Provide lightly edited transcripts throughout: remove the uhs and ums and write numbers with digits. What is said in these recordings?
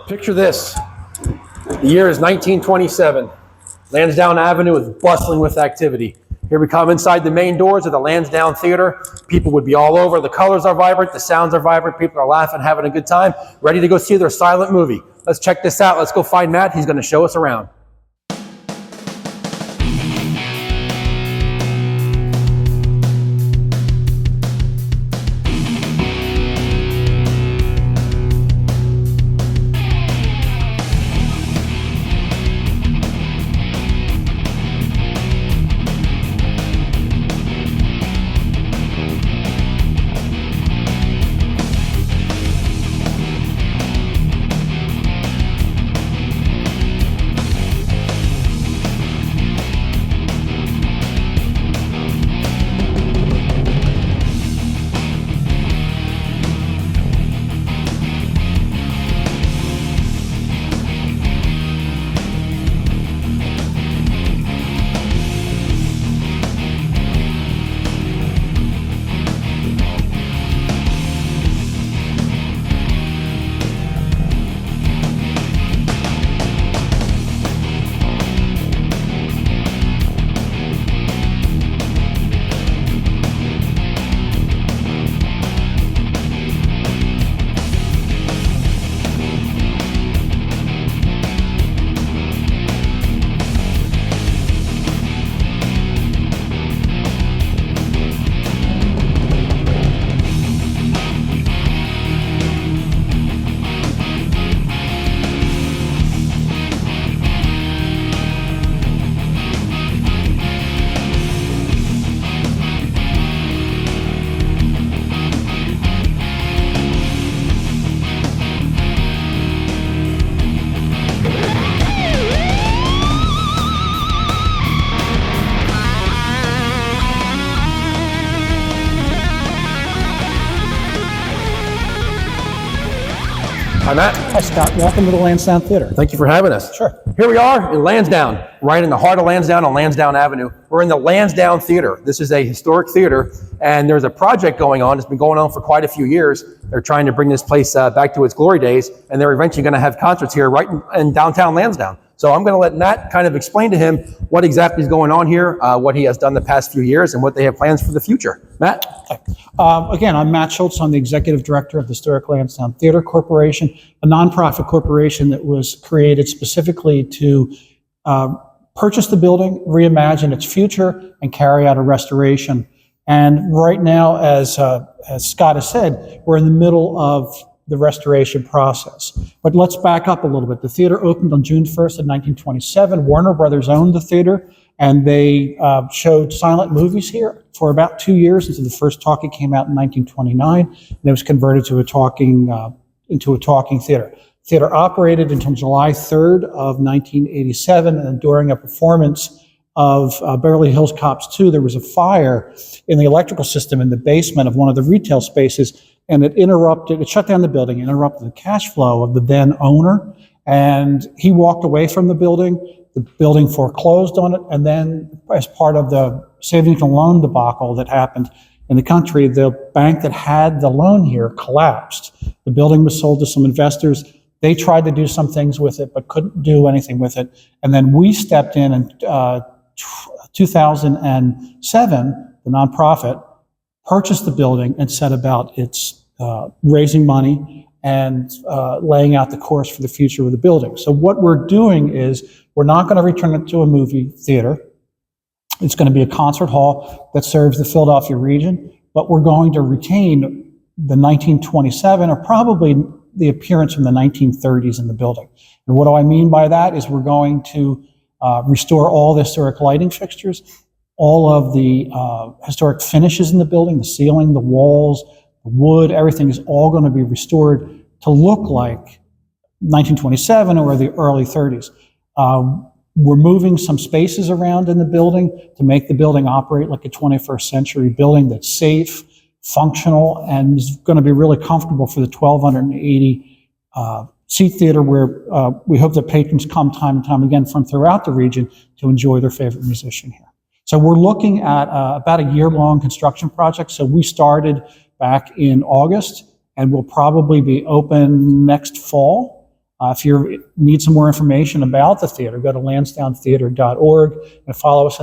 Picture this. The year is 1927. Lansdowne Avenue is bustling with activity. Here we come inside the main doors of the Lansdowne Theater. People would be all over. The colors are vibrant. The sounds are vibrant. People are laughing, having a good time, ready to go see their silent movie. Let's check this out. Let's go find Matt. He's going to show us around. Hi, Matt. Hi, Scott. Welcome to the Lansdowne Theater. Thank you for having us. Sure. Here we are in Lansdowne, right in the heart of Lansdowne on Lansdowne Avenue. We're in the Lansdowne Theater. This is a historic theater, and there's a project going on. It's been going on for quite a few years. They're trying to bring this place back to its glory days, and they're eventually going to have concerts here right in downtown Lansdowne. So I'm going to let Matt kind of explain to him what exactly is going on here, what he has done the past few years, and what they have plans for the future. Matt? Again, I'm Matt Schultz. I'm the Executive Director of the Historic Lansdowne Theater Corporation, a nonprofit corporation that was created specifically to purchase the building, reimagine its future, and carry out a restoration. And right now, as Scott has said, we're in the middle of the restoration process. But let's back up a little bit. The theater opened on June 1st of 1927. Warner Brothers owned the theater, and they showed silent movies here for about 2 years until the first talkie came out in 1929, and it was converted to into a talking theater. The theater operated until July 3rd of 1987, and during a performance of Beverly Hills Cops 2, there was a fire in the electrical system in the basement of one of the retail spaces, and it shut down the building, interrupted the cash flow of the then owner, and he walked away from the building. The building foreclosed on it, and then as part of the savings and loan debacle that happened in the country, the bank that had the loan here collapsed. The building was sold to some investors. They tried to do some things with it, but couldn't do anything with it. And then we stepped in 2007, the nonprofit purchased the building and set about its raising money and laying out the course for the future of the building. So what we're doing is we're not going to return it to a movie theater. It's going to be a concert hall that serves the Philadelphia region, but we're going to retain the 1927 or probably the appearance from the 1930s in the building. And what do I mean by that is we're going to restore all the historic lighting fixtures, all of the historic finishes in the building, the ceiling, the walls, the wood, everything is all going to be restored to look like 1927 or the early 30s. We're moving some spaces around in the building to make the building operate like a 21st century building that's safe, functional, and is going to be really comfortable for the 1,280 seat theater where we hope that patrons come time and time again from throughout the region to enjoy their favorite musician here. So we're looking at about a year-long construction project. So we started back in August, and we'll probably be open next fall. If you need some more information about the theater, go to lansdownetheater.org and follow us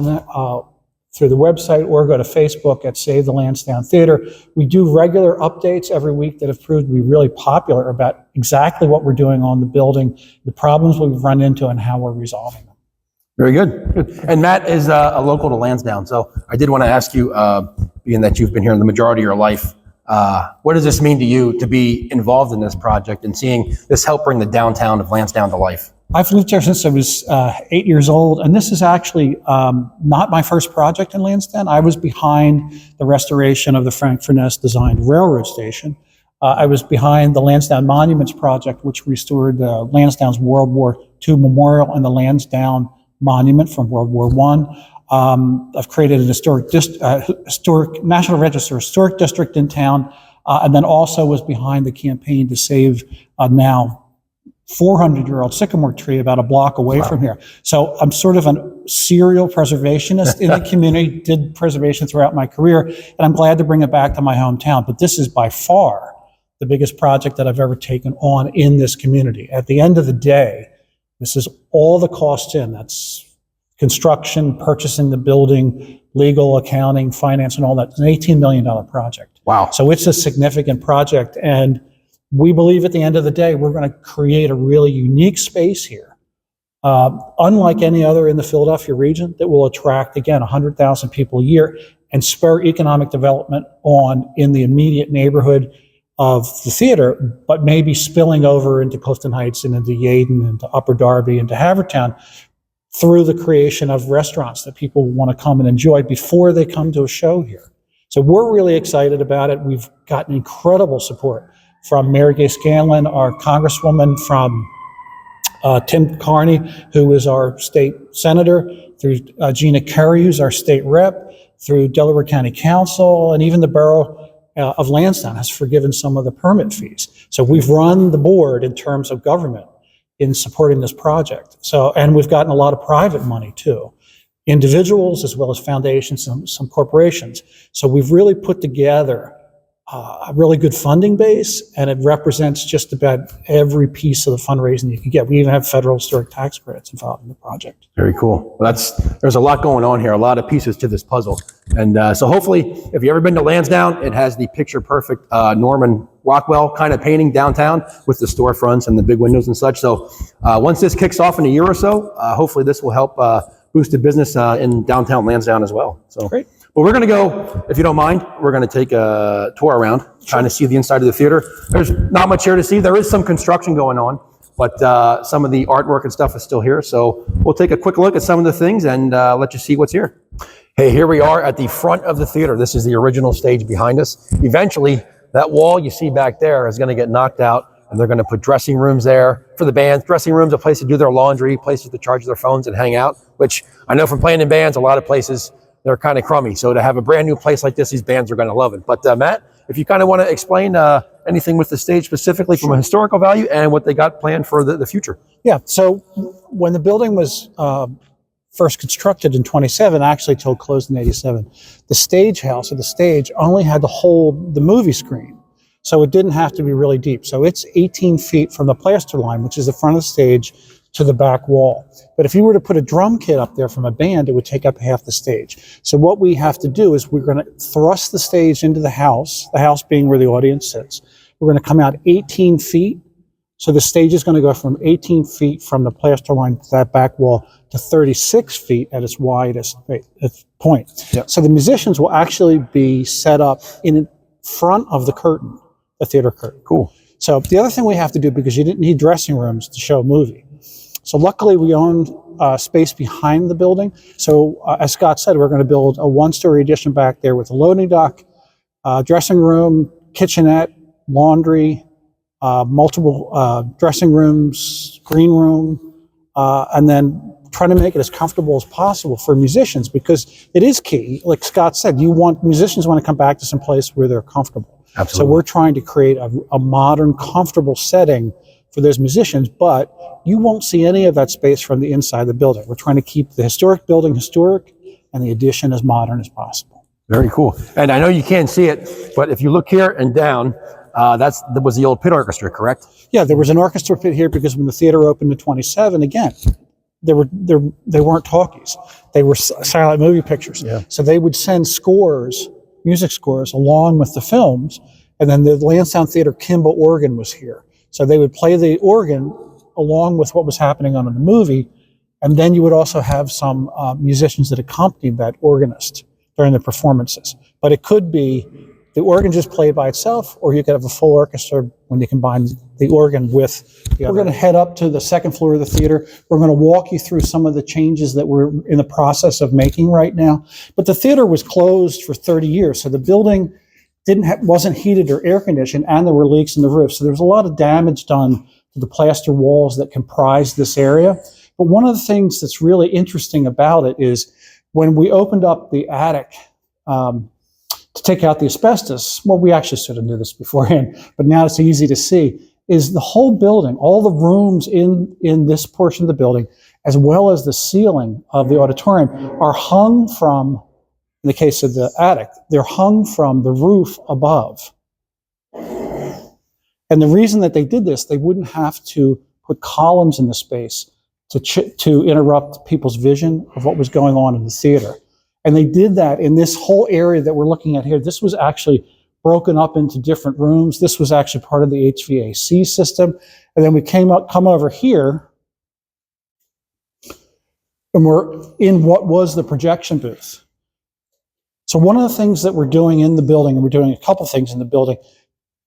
through the website, or go to Facebook at Save the Lansdowne Theater. We do regular updates every week that have proved to be really popular about exactly what we're doing on the building, the problems we've run into, and how we're resolving them. Very good. Good. And Matt is a local to Lansdowne, so I did want to ask you, being that you've been here the majority of your life, what does this mean to you to be involved in this project and seeing this help bring the downtown of Lansdowne to life? I've lived here since I was 8 years old, and this is actually not my first project in Lansdowne. I was behind the restoration of the Frank Furness designed railroad station. I was behind the Lansdowne Monuments Project, which restored Lansdowne's World War II memorial and the Lansdowne Monument from World War I. I've created an historic National Register historic district in town, and then also was behind the campaign to save now 400-year-old sycamore tree about a block away from here. So I'm sort of a serial preservationist in the community, did preservation throughout my career, and I'm glad to bring it back to my hometown. But this is by far the biggest project that I've ever taken on in this community. At the end of the day, this is all the costs in. That's construction, purchasing the building, legal, accounting, finance, and all that. It's an $18 million project. Wow. So it's a significant project, and we believe at the end of the day, we're going to create a really unique space here, unlike any other in the Philadelphia region, that will attract, again, 100,000 people a year and spur economic development in the immediate neighborhood of the theater, but maybe spilling over into Clifton Heights and into Yeadon, into Upper Darby, into Havertown, through the creation of restaurants that people want to come and enjoy before they come to a show here. So we're really excited about it. We've gotten incredible support from Mary Gay Scanlon, our congresswoman, from Tim Carney, who is our state senator, through Gina Curry, who's our state rep, through Delaware County Council, and even the borough of Lansdowne has forgiven some of the permit fees. So we've run the board in terms of government in supporting this project. And we've gotten a lot of private money too, individuals as well as foundations, some corporations. So we've really put together a really good funding base, and it represents just about every piece of the fundraising you can get. We even have federal historic tax credits involved in the project. Very cool. Well, there's a lot going on here, a lot of pieces to this puzzle. And so hopefully, if you've ever been to Lansdowne, it has the picture-perfect Norman Rockwell kind of painting downtown with the storefronts and the big windows and such. So once this kicks off in a year or so, hopefully this will help boost the business in downtown Lansdowne as well. So great. Well, we're going to go, if you don't mind, we're going to take a tour around, trying to see the inside of the theater. There's not much here to see. There is some construction going on, but some of the artwork and stuff is still here. So we'll take a quick look at some of the things and let you see what's here. Hey, here we are at the front of the theater. This is the original stage behind us. Eventually, that wall you see back there is going to get knocked out, and they're going to put dressing rooms there for the bands. Dressing rooms, a place to do their laundry, places to charge their phones and hang out, which I know from playing in bands, a lot of places, they're kind of crummy. So to have a brand new place like this, these bands are going to love it. But Matt, if you kind of want to explain anything with the stage specifically from a historical value and what they got planned for the future. Yeah, so when the building was first constructed in 27, actually till closed in 87, the stage house or the stage only had to hold the movie screen. So it didn't have to be really deep. So it's 18 feet from the plaster line, which is the front of the stage, to the back wall. But if you were to put a drum kit up there from a band, it would take up half the stage. So what we have to do is we're going to thrust the stage into the house being where the audience sits. We're going to come out 18 feet. So the stage is going to go from 18 feet from the plaster line to that back wall to 36 feet at its widest point. Yep. So the musicians will actually be set up in front of the curtain, the theater curtain. Cool. So the other thing we have to do, because you didn't need dressing rooms to show a movie, so luckily we owned space behind the building. So as Scott said, we're going to build a one-story addition back there with a loading dock, dressing room, kitchenette, laundry, multiple dressing rooms, green room, and then try to make it as comfortable as possible for musicians, because it is key. Like Scott said, musicians want to come back to some place where they're comfortable. Absolutely. So we're trying to create a modern, comfortable setting for those musicians, but you won't see any of that space from the inside of the building. We're trying to keep the historic building historic and the addition as modern as possible. Very cool. And I know you can't see it, but if you look here and down, That was the old pit orchestra, correct? Yeah, there was an orchestra pit here because when the theater opened in 27, again, they weren't talkies. They were silent movie pictures. Yeah. So they would send scores, music scores, along with the films. And then the Lansdowne Theater Kimball organ was here. So they would play the organ along with what was happening on the movie. And then you would also have some musicians that accompanied that organist during the performances. But it could be the organ just played by itself, or you could have a full orchestra when you combine the organ with the other. We're going to head up to the second floor of the theater. We're going to walk you through some of the changes that we're in the process of making right now. But the theater was closed for 30 years, so the building wasn't heated or air conditioned, and there were leaks in the roof. So there was a lot of damage done to the plaster walls that comprised this area. But one of the things that's really interesting about it is when we opened up the attic to take out the asbestos, well, we actually sort of knew this beforehand, but now it's easy to see, is the whole building, all the rooms in this portion of the building, as well as the ceiling of the auditorium, are hung from, in the case of the attic, they're hung from the roof above. And the reason that they did this, they wouldn't have to put columns in the space to interrupt people's vision of what was going on in the theater. And they did that in this whole area that we're looking at here. This was actually broken up into different rooms. This was actually part of the HVAC system. And then we come over here, and we're in what was the projection booth. So one of the things that we're doing in the building, and we're doing a couple things in the building,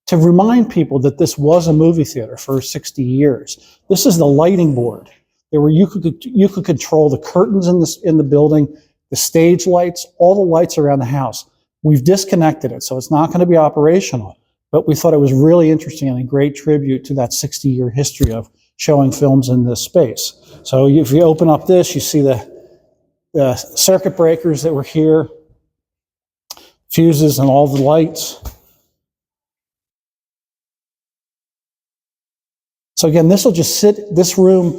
to remind people that this was a movie theater for 60 years. This is the lighting board. You could control the curtains in the building, the stage lights, all the lights around the house. We've disconnected it, so it's not going to be operational. But we thought it was really interesting and a great tribute to that 60-year history of showing films in this space. So if you open up this, you see the circuit breakers that were here, fuses and all the lights. So again, this will just this room,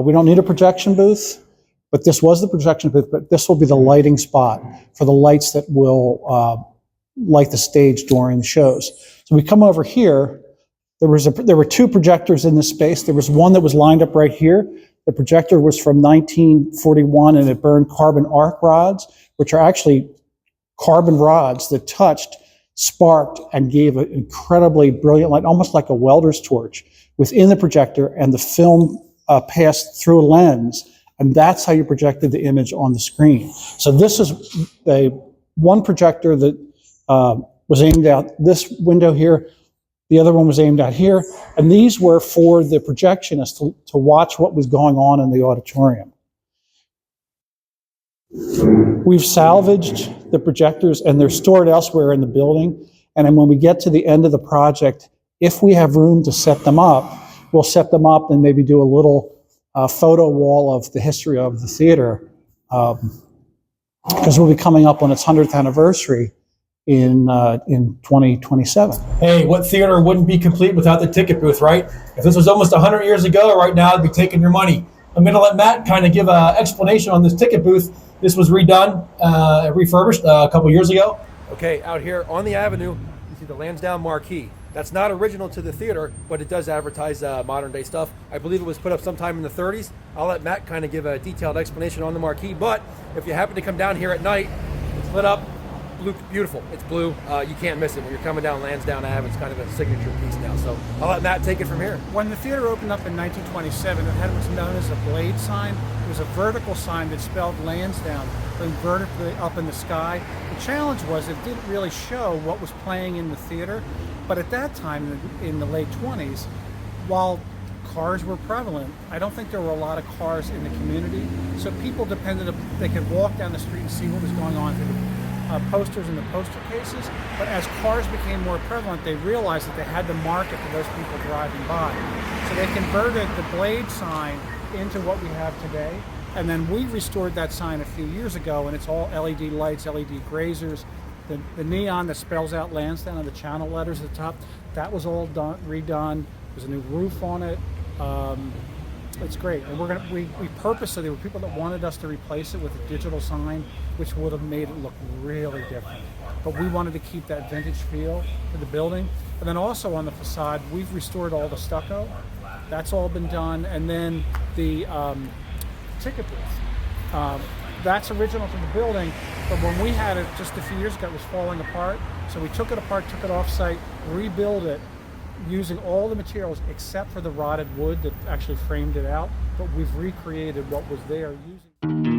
we don't need a projection booth. But this was the projection booth, but this will be the lighting spot for the lights that will light the stage during the shows. So we come over here, there were two projectors in this space. There was one that was lined up right here. The projector was from 1941 and it burned carbon arc rods, which are actually carbon rods that touched, sparked, and gave an incredibly brilliant light, almost like a welder's torch, within the projector, and the film passed through a lens. And that's how you projected the image on the screen. So this is one projector that was aimed at this window here. The other one was aimed at here. And these were for the projectionists to watch what was going on in the auditorium. We've salvaged the projectors, and they're stored elsewhere in the building. And then when we get to the end of the project, if we have room to set them up, we'll set them up and maybe do a little photo wall of the history of the theater, because we'll be coming up on its 100th anniversary in 2027. Hey, what theater wouldn't be complete without the ticket booth, right? If this was almost 100 years ago, right now I'd be taking your money. I'm going to let Matt kind of give an explanation on this ticket booth. This was redone, refurbished a couple years ago. Okay, out here on the avenue, you see the Lansdowne marquee. That's not original to the theater, but it does advertise modern day stuff. I believe it was put up sometime in the 30s. I'll let Matt kind of give a detailed explanation on the marquee, but if you happen to come down here at night, it's lit up, blue, beautiful. It's blue. You can't miss it. When you're coming down Lansdowne Ave, it's kind of a signature piece now. So I'll let Matt take it from here. When the theater opened up in 1927, it had what's known as a blade sign. It was a vertical sign that spelled Lansdowne, going vertically up in the sky. The challenge was it didn't really show what was playing in the theater, but at that time, in the late 20s, while cars were prevalent, I don't think there were a lot of cars in the community, so people they could walk down the street and see what was going on through the posters and the poster cases, but as cars became more prevalent, they realized that they had to market to those people driving by. So they converted the blade sign into what we have today, and then we restored that sign a few years ago, and it's all LED lights, LED grazers. The neon that spells out Lansdowne and the channel letters at the top, that was all redone. There's a new roof on it. It's great, and we purposely, there were people that wanted us to replace it with a digital sign, which would have made it look really different. but we wanted to keep that vintage feel to the building. And then also on the facade, we've restored all the stucco. That's all been done. And then the ticket booth. That's original to the building, but when we had it just a few years ago, it was falling apart. So we took it apart, took it off-site, rebuilt it using all the materials except for the rotted wood that actually framed it out. But we've recreated what was there using.